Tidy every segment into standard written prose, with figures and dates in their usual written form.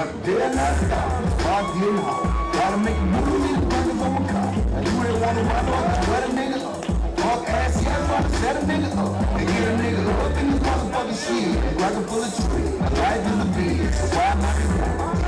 Not dead, not stopped. Start getting home. Gotta make a move, need to bring it on my car. You really wanna run off, sweat a nigga up. Fuck ass, yeah, I'm about to set a nigga up. And get a nigga up in this motherfucking shit. Like a full of tree. Life is a bitch. So why am I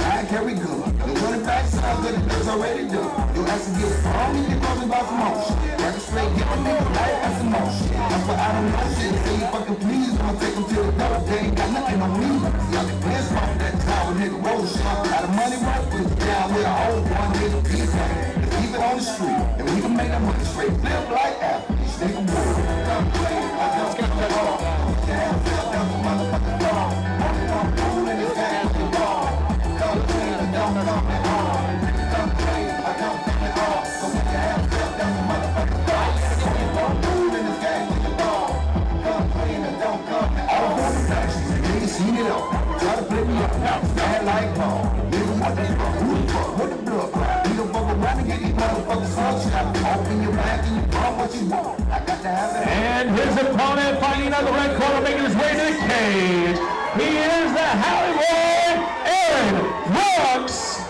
I carry good. The running back sounds good, it's already done. You have to get strong and you're talking about promotion. Like a straight get a nigga life as a motion. That's why I don't know shit. Say you fucking please, I'ma take them to the door. They ain't got nothing on me. Y'all can piss off that tower, nigga roll shit. Got the money right, put it down with a whole one nigga piece. Let's keep it on the street, and we can make that money straight. Flip like apple, these nigga wood. Let's get that off. Damn, flip down the motherfucking dog. Only one fool in this game with the ball. Come clean, I don't come at all. Come clean, I don't come at all. So we can have flip down the motherfucking dog. Only one fool in this game with the ball. Come clean, I don't come at all. I don't want to niggas heat it up. Try to play me up, bad like ball. Niggas what they fuck, who the fuck, what the blood cry. Nigga fuck around and get these motherfuckers slugs. Open your back and you bump what you want. I got to have it. And his opponent fighting out the red corner, making his way to the cage. He is the Hollywood Aaron Brooks.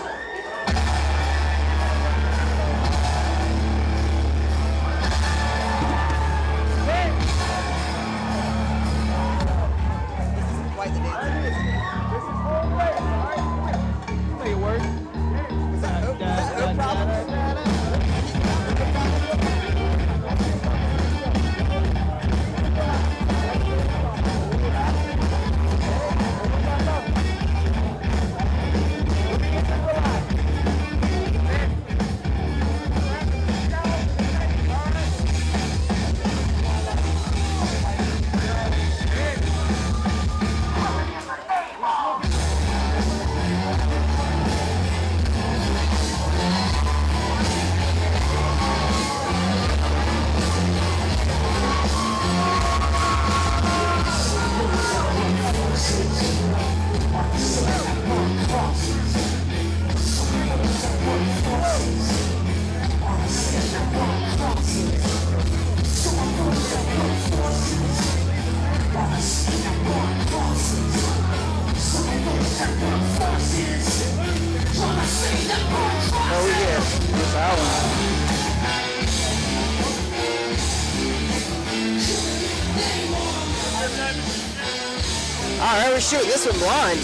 Alright, we shoot this one blind.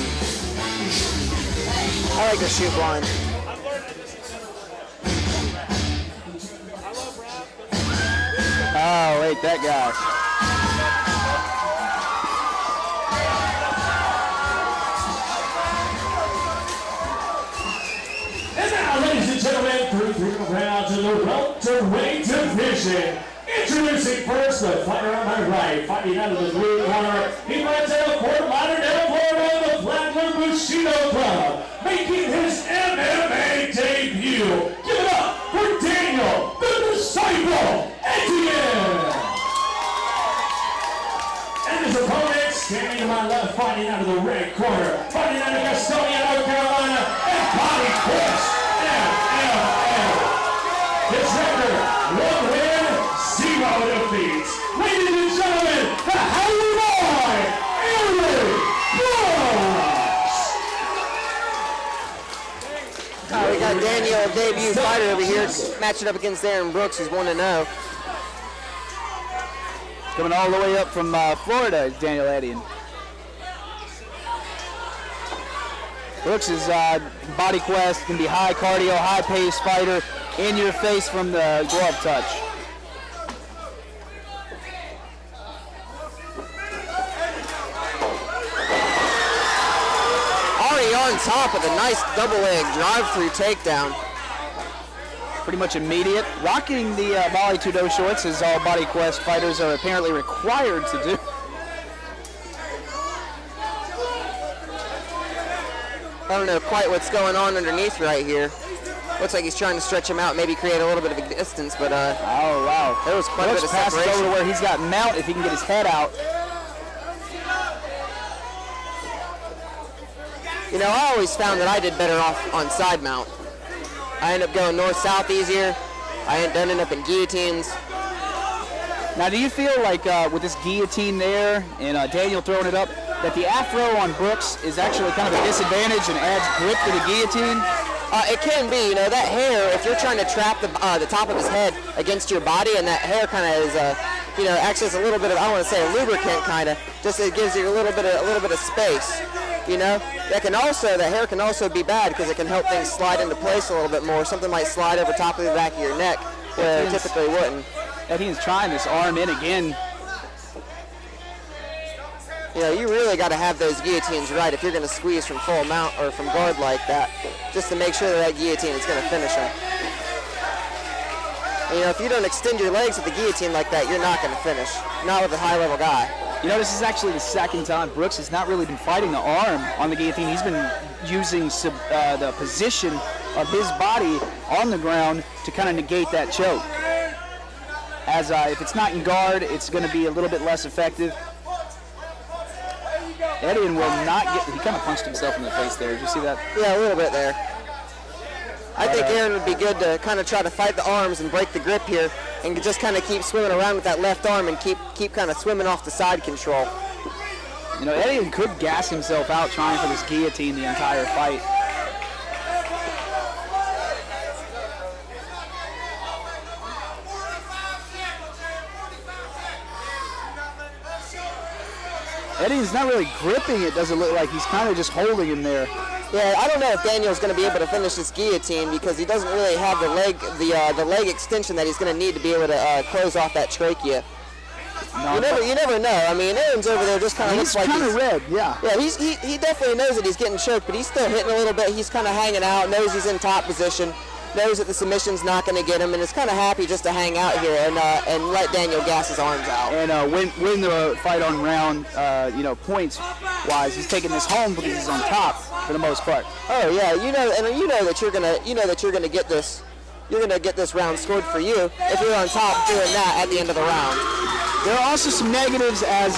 I like to shoot blind. Oh, wait, that guy. And now, ladies and gentlemen, three rounds in the welterweight division. Introducing first the fighter on my right, fighting out of the blue corner. He fights out of Fort Lauderdale, Florida, the Flatland Bushido Club, making his MMA debut. Give it up for Daniel, the Disciple, Etienne. And his opponent, standing to my left, fighting out of the red corner, fighting out of Gastonia, North Carolina, and Bobby Quest, LLL. His record, 1 win, 0 defeats. Ladies and gentlemen, the Hollywood Boy, Aaron Brooks. We got Daniel, a debut fighter over here, matching up against Aaron Brooks, who's 1-0. Coming all the way up from Florida is Daniel Etienne. Brooks is body quest, can be high cardio, high pace fighter, in your face from the glove touch. Already on top with a nice double leg drive-through takedown. Pretty much immediate. Rocking the Volley Tudo shorts, as all Body Quest fighters are apparently required to do. I don't know quite what's going on underneath right here. Looks like he's trying to stretch him out, maybe create a little bit of a distance, but oh wow, there was quite a bit of separation. Over to where he's got mount if he can get his head out. You know, I always found that I did better off on side mount. I end up going north-south easier. I ended up in guillotines. Now, do you feel like with this guillotine there and Daniel throwing it up, that the afro on Brooks is actually kind of a disadvantage and adds grip to the guillotine? It can be, you know, that hair, if you're trying to trap the top of his head against your body, and that hair kind of is, you know, acts as a little bit of, I want to say a lubricant kind of, just it gives you a little bit of space, you know. That hair can also be bad because it can help things slide into place a little bit more. Something might slide over top of the back of your neck where it typically wouldn't. Etienne's trying this arm in again. You know, you really got to have those guillotines right if you're going to squeeze from full mount or from guard like that, just to make sure that guillotine is going to finish him. You know, if you don't extend your legs with the guillotine like that, you're not going to finish. Not with a high-level guy. You know, this is actually the second time Brooks has not really been fighting the arm on the guillotine. He's been using the position of his body on the ground to kind of negate that choke. As if it's not in guard, it's going to be a little bit less effective. Etienne will not get, he kind of punched himself in the face there. Did you see that? Yeah, a little bit there. I think Aaron would be good to kind of try to fight the arms and break the grip here and just kind of keep swimming around with that left arm and keep kind of swimming off the side control. You know, Etienne could gas himself out trying for this guillotine the entire fight. Etienne's not really gripping it, doesn't look like. He's kind of just holding him there. Yeah, I don't know if Daniel's going to be able to finish this guillotine because he doesn't really have the leg extension that he's going to need to be able to close off that trachea. No, you never know. I mean, Aaron's over there just kind of looks like he's kind of red. Yeah. Yeah, he definitely knows that he's getting choked, but he's still hitting a little bit. He's kind of hanging out, knows he's in top position, knows that the submission's not going to get him, and is kind of happy just to hang out here and let Daniel gas his arms out. And win the fight on round, points-wise, he's taking this home because he's on top for the most part. Oh yeah, you know that you're gonna get this. You're gonna get this round scored for you if you're on top doing that at the end of the round. There are also some negatives as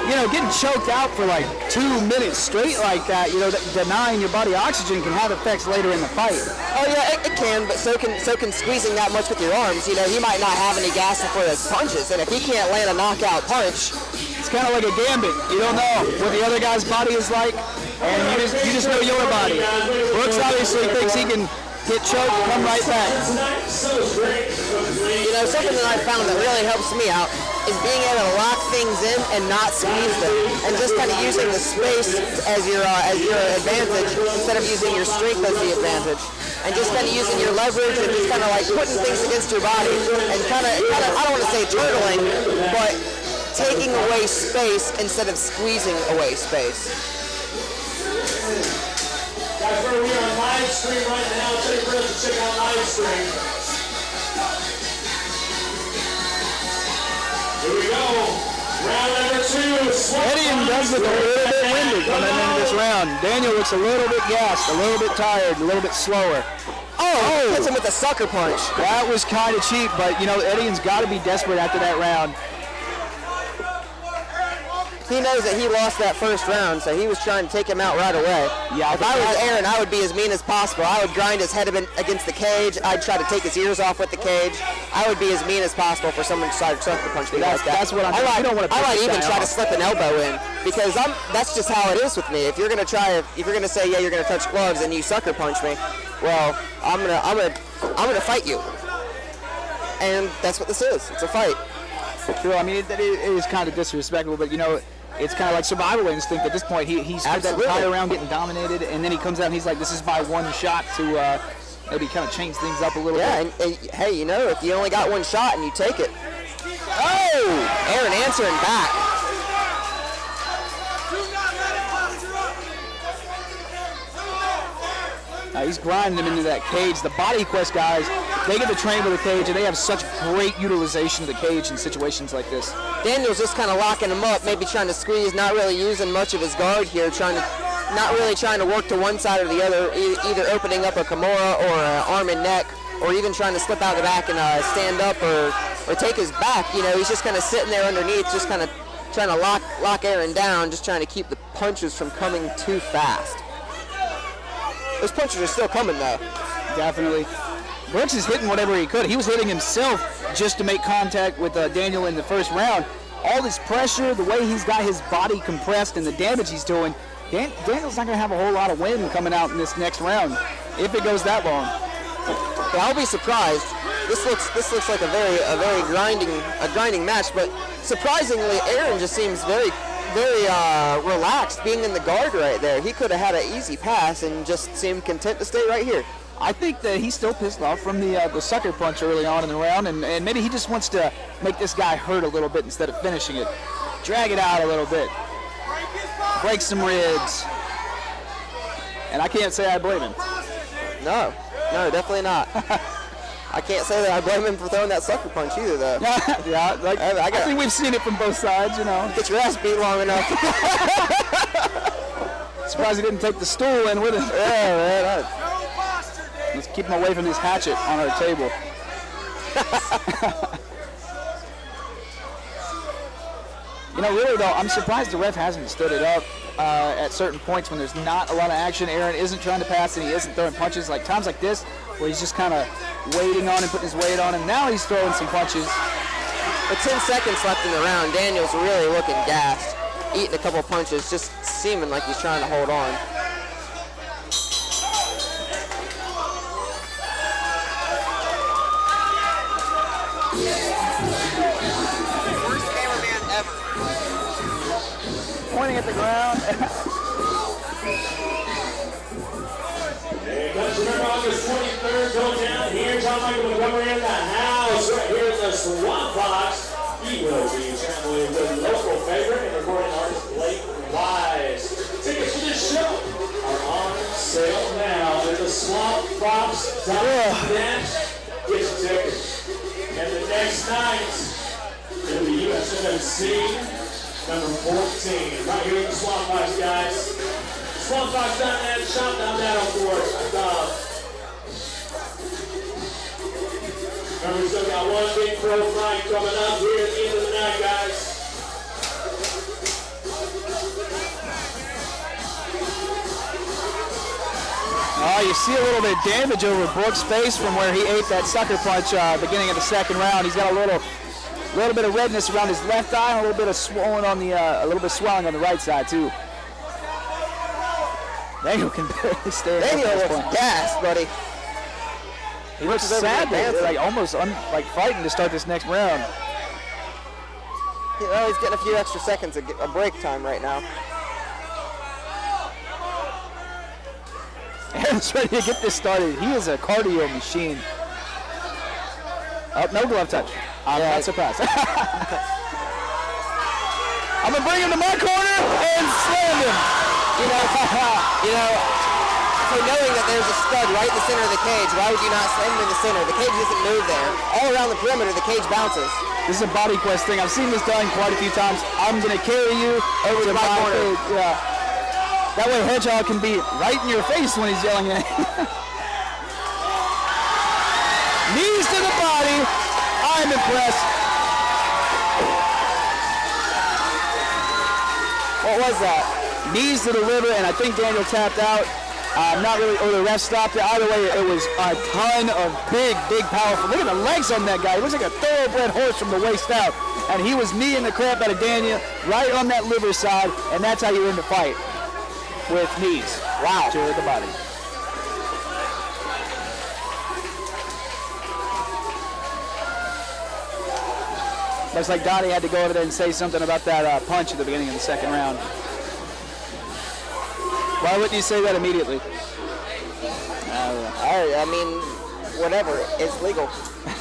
getting choked out for like 2 minutes straight like that, denying your body oxygen can have effects later in the fight. Oh yeah, it can, but so can squeezing that much with your arms. You know, he might not have any gas before his punches, and if he can't land a knockout punch, it's kind of like a gambit. You don't know what the other guy's body is like, and you just know your body. Brooks obviously thinks he can get choked, come right back. You know, something that I found that really helps me out is being able to lock things in and not squeeze them, and just kind of using the space as your advantage instead of using your strength as the advantage, and just kind of using your leverage and just kind of like putting things against your body and kind of I don't want to say turtling, but taking away space instead of squeezing away space. Guys, we're on live stream right now. Tell your friends to check out live stream. Here we go. Round number 2. Etienne does look a little bit winded coming into this round. Daniel looks a little bit gassed, a little bit tired, a little bit slower. Oh, hits him with a sucker punch. That was kind of cheap, but Etienne's got to be desperate after that round. He knows that he lost that first round, so he was trying to take him out right away. Yeah, if I was Aaron, I would be as mean as possible. I would grind his head against the cage. I'd try to take his ears off with the cage. I would be as mean as possible for someone to try to sucker punch me like that. That's what I'm saying. I might even try to slip an elbow in because that's just how it is with me. If you're gonna say yeah, you're gonna touch gloves and you sucker punch me, well, I'm gonna fight you. And that's what this is. It's a fight. True. I mean, it is kind of disrespectful, but it's kind of like survival instinct at this point. He's spent that entire round getting dominated, and then he comes out and he's like, this is my one shot to maybe kind of change things up a little bit. Yeah, and hey, if you only got one shot and you take it. Oh! Aaron answering back. He's grinding him into that cage. The Body Quest guys, they get to train with a cage, and they have such great utilization of the cage in situations like this. Daniel's just kind of locking him up, maybe trying to squeeze, not really using much of his guard here, not really trying to work to one side or the other, either opening up a Kimura or an arm and neck, or even trying to slip out the back and stand up or take his back. He's just kind of sitting there underneath, just kind of trying to lock Aaron down, just trying to keep the punches from coming too fast. Those punches are still coming, though. Definitely. Brooks is hitting whatever he could. He was hitting himself just to make contact with Daniel in the first round. all this pressure, the way he's got his body compressed and the damage he's doing, Daniel's not going to have a whole lot of wind coming out in this next round if it goes that long. Yeah, I'll be surprised. This looks like a very grinding match, but surprisingly, Aaron just seems very relaxed being in the guard right there. He could have had an easy pass and just seemed content to stay right here. I think that he's still pissed off from the sucker punch early on in the round, and maybe he just wants to make this guy hurt a little bit instead of finishing it. Drag it out a little bit. Break some ribs. And I can't say I blame him. No, definitely not. I can't say that I blame him for throwing that sucker punch either, though. Yeah, I think we've seen it from both sides, you know. Get your ass beat long enough. Surprised he didn't take the stool in with him. Yeah, man. Let's keep him away from this hatchet on our table. You know, really, though, I'm surprised the ref hasn't stood it up at certain points when there's not a lot of action. Aaron isn't trying to pass and he isn't throwing punches. Like times like this where he's just kind of waiting on and putting his weight on him. Now he's throwing some punches. With 10 seconds left in the round, Daniel's really looking gassed, eating a couple punches, just seeming like he's trying to hold on. Worst cameraman ever. Pointing at the ground. Let's remember August 23rd, go down here. John Michael Montgomery in the house, right here in the Swamp Box. He will be traveling with local favorite and recording artist Blake Wise. Tickets for this show are on sale now at the swampbox.net. Get your tickets. And the next night, it'll be USMC number 14. Right here in the Swamp Box, guys. Swampbox.net, shop.battleforce.com. Remember, we still got one big pro fight coming up here at the end of the night, guys. Oh, you see a little bit of damage over Brooks' face from where he ate that sucker punch beginning of the second round. He's got a little bit of redness around his left eye and a little bit of swelling on the swelling on the right side too. Daniel can barely stay. Daniel looks gassed, buddy. He looks sad, like almost like fighting to start this next round. Well, he's getting a few extra seconds of break time right now. Aaron's ready to get this started. He is a cardio machine. Oh, no glove touch. I'm not surprised. I'm gonna bring him to my corner and slam him. You know, for knowing that there's a stud right in the center of the cage, why would you not slam him in the center? The cage doesn't move there. All around the perimeter, the cage bounces. This is a body quest thing. I've seen this done quite a few times. I'm gonna carry you over to my corner. Yeah. That way Hedgehog can be right in your face when he's yelling at you. Knees to the body. I'm impressed. What was that? Knees to the liver, and I think Daniel tapped out. Not really, or the ref stopped it. Either way, it was a ton of big, powerful. Look at the legs on that guy. He looks like a thoroughbred horse from the waist out. And he was kneeing the crap out of Daniel right on that liver side, and that's how you win the fight. With knees. Wow. To the body. Looks like Donnie had to go over there and say something about that punch at the beginning of the second round. Why wouldn't you say that immediately? I mean, whatever. It's legal.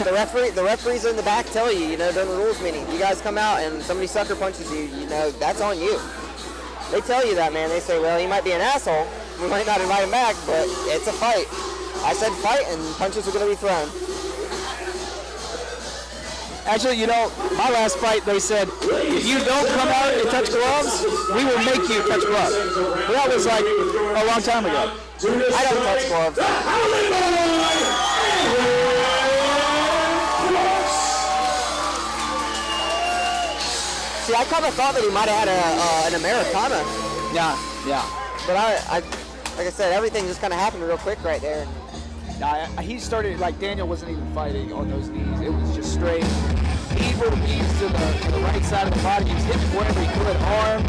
The referees in the back tell you, during the rules meeting, you guys come out and somebody sucker punches you, that's on you. They tell you that, man. They say, well, he might be an asshole. We might not invite him back, but it's a fight. I said fight, and punches are going to be thrown. Actually, my last fight, they said, if you don't come out and touch gloves, we will make you touch gloves. But that was like a long time ago. I don't touch gloves. See, I kind of thought that he might have had an Americana. Yeah. But like I said, everything just kind of happened real quick right there. He started, like Daniel wasn't even fighting on those knees. It was just straight. He little knees to the right side of the body. He's hitting wherever he could. Arm.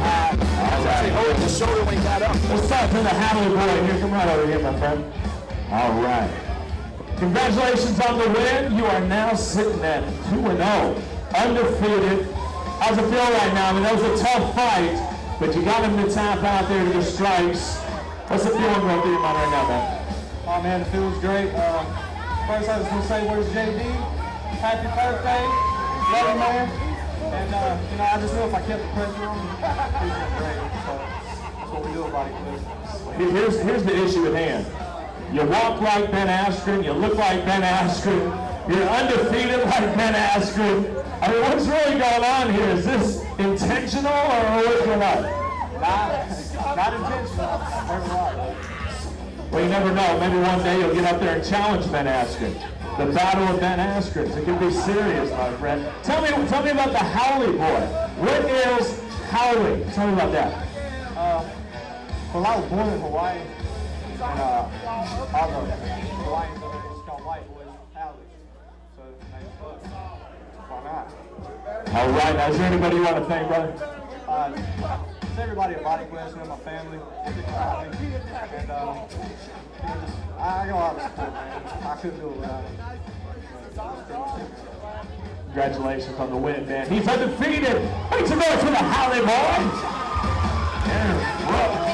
Actually holding the shoulder when he got up. Let's talk to the Hadley boy here. Come right over here, my friend. All right. Congratulations on the win. You are now sitting at 2-0, undefeated. How's it feel right now? I mean, that was a tough fight, but you got him to tap out there to the stripes. What's the feeling going through your mind right now, man? Oh man, it feels great. First I was going to say, where's JD? Happy birthday. Love you, man. And, you know, I just knew if I kept the pressure on him, he's going to great. So that's what we do about it. Here's the issue at hand. You walk like Ben Askren, you look like Ben Askren, you're undefeated like Ben Askren. I mean, what's really going on here? Is this intentional or what's going on? Not intentional. Never mind. Well, you never know. Maybe one day you'll get up there and challenge Ben Askren. The battle of Ben Askren. It can be serious, my friend. Tell me about the Howley boy. What is Howley? Tell me about that. Well, I was born in Hawaii. And all the Hawaiians over there just call white boys Howley. So why not? All right. Now, is there anybody you want to thank, brother? It's everybody at Body Quest, you know, my family, and I got a lot of support, man. I couldn't do it without it. Congratulations on the win, man. He's undefeated. Make some noise for the Howley boy. Yeah,